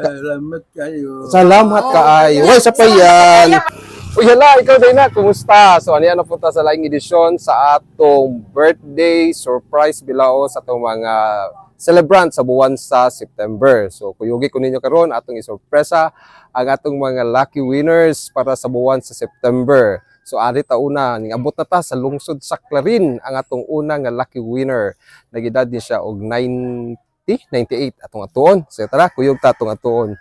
Salamat kayo. Salamat kaayo. Way sa payan. Uy, hala, ikaw din na, kumusta? So, ano po ta sa laing edisyon sa atong birthday surprise bilao sa atong mga celebrant sa buwan sa September. So, kuyugi ko ninyo karon atong isurpresa ang atong mga lucky winners para sa buwan sa September. So, ari ta una, ning abot na ta sa lungsod sa Clarin ang atong una nga lucky winner. Nagedad ni siya og 98 atong atuon. So, tara, kuyog ta atong atuon.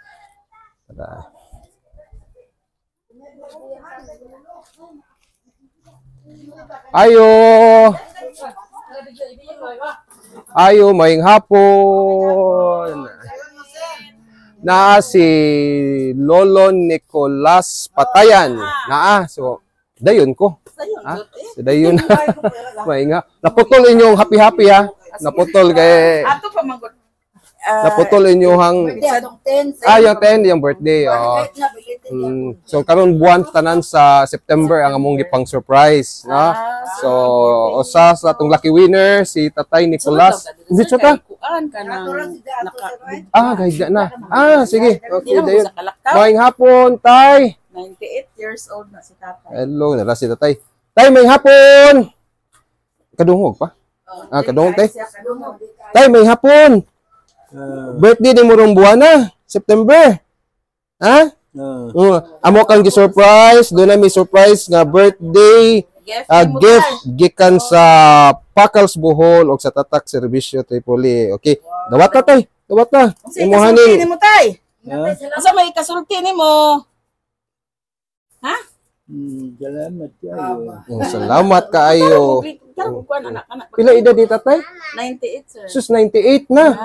Tara. Ayo. Ayo, maing hapon. Naa si Lolo Nicolas Patayan. Naa, so dayon ko. Ha? Si dayon. Maing ha. Naputol inyong happy-happy ha. Naputol kay Ato pa magod. naputol inyong yung 10 yung birthday. Oh. So karon buwan tanan sa September ang among gipang surprise, no? So usa sa atong lucky winner si Tatay Nicolas. Dito ka? Gayda na. Sige. Okay, dayon. Maayong hapon, Tay. 98 years old na si Tatay. Hello, nara si Tatay. Tay, maayong hapon. Kadungog pa? Kadungog, Tay. Tay, maayong hapon. Birthday ni murong buwan na, September. Ha? Amo kang gi-surprise, doon na may surprise nga birthday gift gikan sa Pakals Bohol o sa Tatak Serbisyo Tripoli. Okay, dawat na tay, dawat na. Imuhanin mo tay. Asa may kasulti nimo? Ha? Salamat kayo. Salamat kaayo. Pila edad ni Tatay? 98 sir. Sus 98 na.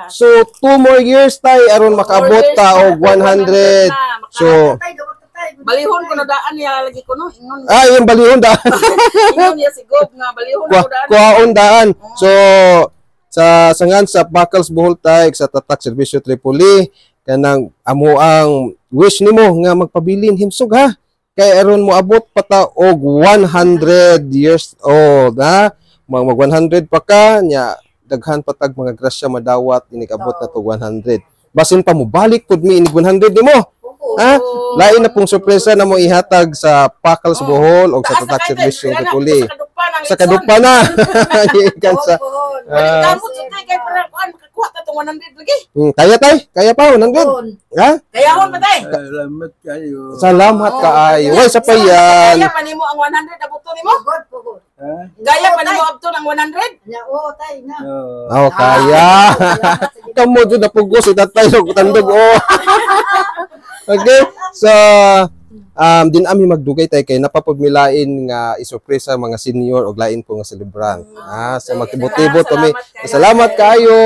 So 2 more years tay aron makaabot ta og 100. So balihon ko na daan niya lagi ko no. Ingon. yung balihon daan. Ingon niya si Gob nga balihon ko daan. Kuhaon daan. So sa sangan sa Pakals Bohol tay sa Tatak Serbisyo Tripoli kanang amo ang wish nimo nga magpabilin himsog ha. Kay aron mo abot pata og 100 years old ha. Mag 100 pa ka nya daghan patag mga grasya madawat inig abot na to 100. Basin pa mo balik pud mi inig 100 nimo. Ha? Lain na pong sorpresa na mo ihatag sa Pakals Bohol o sa Tatak Serbisyo Tripoli. Sa kadugpa na. Ikan sa Kamot sa tay kay para kuan makakuha ta tong 100 lagi. Kaya tay, kaya pa 100. Ha? Kayahon pa tay. Salamat kayo. Salamat kaayo. Way sa payan. Kaya pa nimo ang 100 abuto nimo? Gaya pa nimo abto ng 100? Oo, tay na. Kaya. Kamo jud na pugos si Tatay og tandog Okay. So din ami magdugay tay kay napapagmilain nga isurpresa mga senior og lain po nga celebrant. Sa magtibot-tibot kami. Salamat kayo.